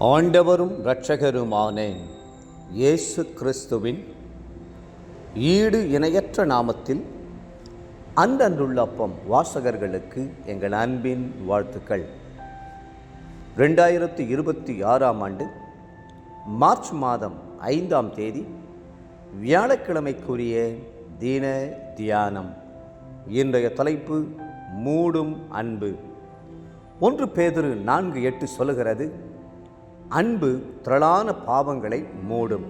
ஆண்டவரும் இரட்சகருமான இயேசு கிறிஸ்துவின் ஈடு இணையற்ற நாமத்தில் அன்றன்றுள்ள அப்பம் வாசகர்களுக்கு எங்கள் அன்பின் வாழ்த்துக்கள். 2026ஆம் ஆண்டு மார்ச் மாதம் 5ஆம் தேதி வியாழக்கிழமைக்குரிய தீன தியானம். இன்றைய தலைப்பு மூடும் அன்பு. 1 பேதுரு 4:8 சொல்லுகிறது, அன்பு திரளான பாவங்களை மூடும்.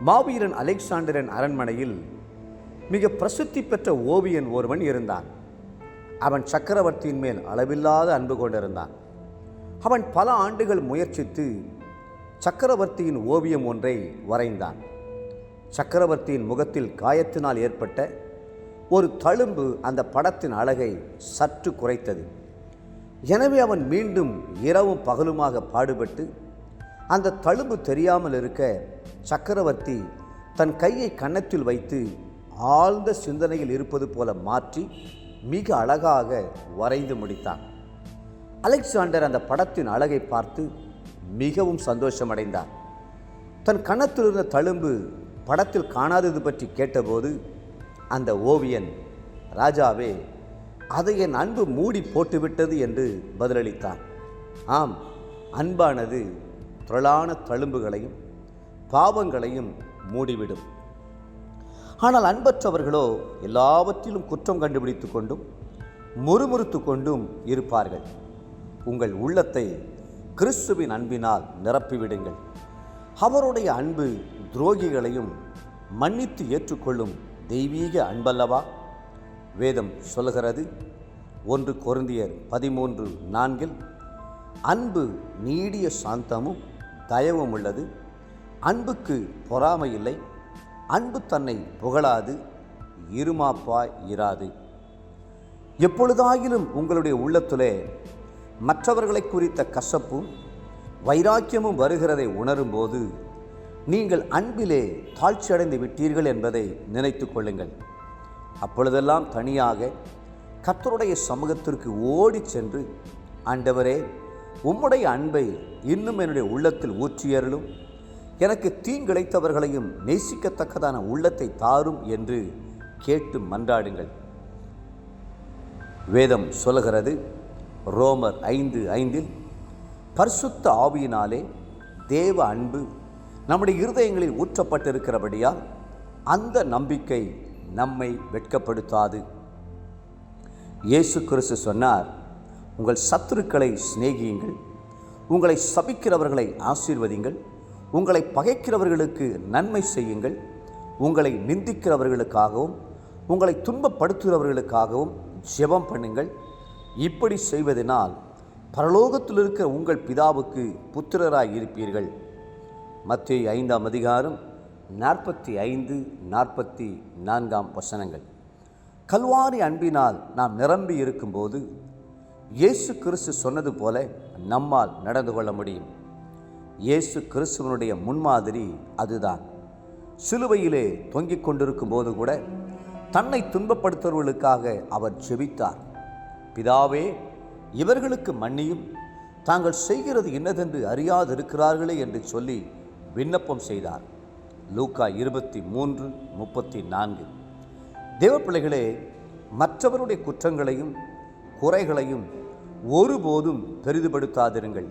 மாவீரன் அலெக்சாண்டரின் அரண்மனையில் மிக பிரசித்தி பெற்ற ஓவியன் ஒருவன் இருந்தான். அவன் சக்கரவர்த்தியின் மேல் அளவில்லாத அன்பு கொண்டிருந்தான். அவன் பல ஆண்டுகள் முயற்சித்து சக்கரவர்த்தியின் ஓவியம் ஒன்றை வரைந்தான். சக்கரவர்த்தியின் முகத்தில் காயத்தினால் ஏற்பட்ட ஒரு தழும்பு அந்த படத்தின் அழகை சற்று குறைத்தது. எனவே அவன் மீண்டும் இரவும் பகலுமாக பாடுபட்டு அந்த தழும்பு தெரியாமல் இருக்க சக்கரவர்த்தி தன் கையை கன்னத்தில் வைத்து ஆழ்ந்த சிந்தனையில் இருப்பது போல மாற்றி மிக அழகாக வரைந்து முடித்தான். அலெக்சாண்டர் அந்த படத்தின் அழகை பார்த்து மிகவும் சந்தோஷமடைந்தார். தன் கன்னத்தில் இருந்த தழும்பு படத்தில் காணாதது பற்றி கேட்டபோது அந்த ஓவியன், ராஜாவே, அதை என் அன்பு மூடி போட்டுவிட்டது என்று பதிலளித்தான். ஆம், அன்பானது திரளான தழும்புகளையும் பாவங்களையும் மூடிவிடும். ஆனால் அன்பற்றவர்களோ எல்லாவற்றிலும் குற்றம் கண்டுபிடித்து கொண்டும் முறுமுறுத்து கொண்டும் இருப்பார்கள். உங்கள் உள்ளத்தை கிறிஸ்துவின் அன்பினால் நிரப்பிவிடுங்கள். அவருடைய அன்பு துரோகிகளையும் மன்னித்து ஏற்றுக்கொள்ளும் தெய்வீக அன்பல்லவா? வேதம் சொல்லுகிறது, 1 கொரிந்தியர் 13:4, அன்பு நீடிய சாந்தமும் தயவும் உள்ளது, அன்புக்கு பொறாமை இல்லை, அன்பு தன்னை புகழாது, இருமாப்பாய் இராது. எப்பொழுதாயிலும் உங்களுடைய உள்ளத்திலே மற்றவர்களை குறித்த கசப்பும் வைராக்கியமும் வருகிறதை உணரும்போது நீங்கள் அன்பிலே தாழ்ச்சியடைந்து விட்டீர்கள் என்பதை நினைத்து கொள்ளுங்கள். அப்பொழுதெல்லாம் தனியாக கர்த்தருடைய சமூகத்திற்கு ஓடி சென்று, ஆண்டவரே, உம்முடைய அன்பை இன்னும் என்னுடைய உள்ளத்தில் ஊற்றியருளும், எனக்கு தீங்கிழைத்தவர்களையும் நேசிக்கத்தக்கதான உள்ளத்தை தாரும் என்று கேட்டு மன்றாடுங்கள். வேதம் சொல்லுகிறது, ரோமர் 5:5, பரிசுத்த ஆவியினாலே தேவ அன்பு நம்முடைய இருதயங்களில் ஊற்றப்பட்டிருக்கிறபடியால் அந்த நம்பிக்கை நம்மை வெட்கப்படுத்தாது. இயேசு கிறிஸ்து சொன்னார், உங்கள் சத்துருக்களை சிநேகியுங்கள், உங்களை சபிக்கிறவர்களை ஆசீர்வதிங்கள், உங்களை பகைக்கிறவர்களுக்கு நன்மை செய்யுங்கள், உங்களை நிந்திக்கிறவர்களுக்காகவும் உங்களை துன்பப்படுத்துகிறவர்களுக்காகவும் ஜெபம் பண்ணுங்கள். இப்படி செய்வதனால் பரலோகத்தில் இருக்கிற உங்கள் பிதாவுக்கு புத்திரராய் இருப்பீர்கள். மத்தேயு 5ஆம் அதிகாரம் 45-44 கல்வாரி அன்பினால் நாம் நிரம்பி இருக்கும்போது இயேசு கிறிஸ்து சொன்னது போல நம்மால் நடந்து கொள்ள முடியும். இயேசு கிறிஸ்துவனுடைய முன்மாதிரி அதுதான். சிலுவையிலே தொங்கிக் கொண்டிருக்கும் போது கூட தன்னை துன்பப்படுத்துவர்களுக்காக அவர் ஜெபித்தார். பிதாவே, இவர்களுக்கு மன்னியும், தாங்கள் செய்கிறது இன்னதென்று அறியாதிருக்கிறார்களே என்று சொல்லி விண்ணப்பம் செய்தார். லூக்கா 23:34. தேவப்பிள்ளைகளே, மற்றவருடைய குற்றங்களையும் குறைகளையும் ஒருபோதும் பெரிதுபடுத்தாதிருங்கள்.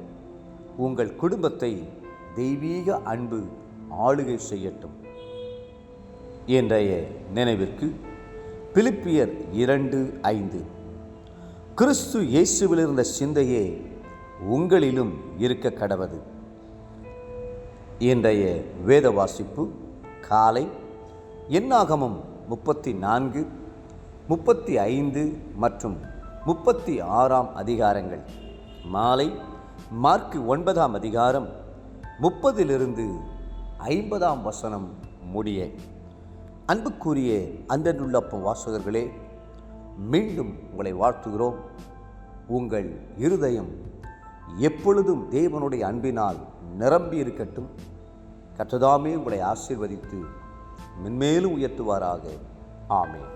உங்கள் குடும்பத்தை தெய்வீக அன்பு ஆளுகை செய்யட்டும். இன்றைய நினைவிற்கு பிலிப்பியர் 2:5, கிறிஸ்து இயேசுவில் இருந்த சிந்தையே உங்களிலும் இருக்க கடவது. இன்றைய வேத வாசிப்பு காலை என்னாகமம் 34, 35 மற்றும் 36ஆம் அதிகாரங்கள். மாலை மார்க்கு 9ஆம் அதிகாரம் 30-50ஆம் வசனம் முடிய. அன்புக்குரிய அன்றன்றுள்ளப்பம் வாசகர்களே, மீண்டும் உங்களை வாழ்த்துகிறோம். உங்கள் இருதயம் எப்பொழுதும் தேவனுடைய அன்பினால் நிரம்பி இருக்கட்டும். கர்த்தர் தாமே உங்களை ஆசீர்வதித்து மென்மேலும் உயர்த்துவாராக. ஆமென்.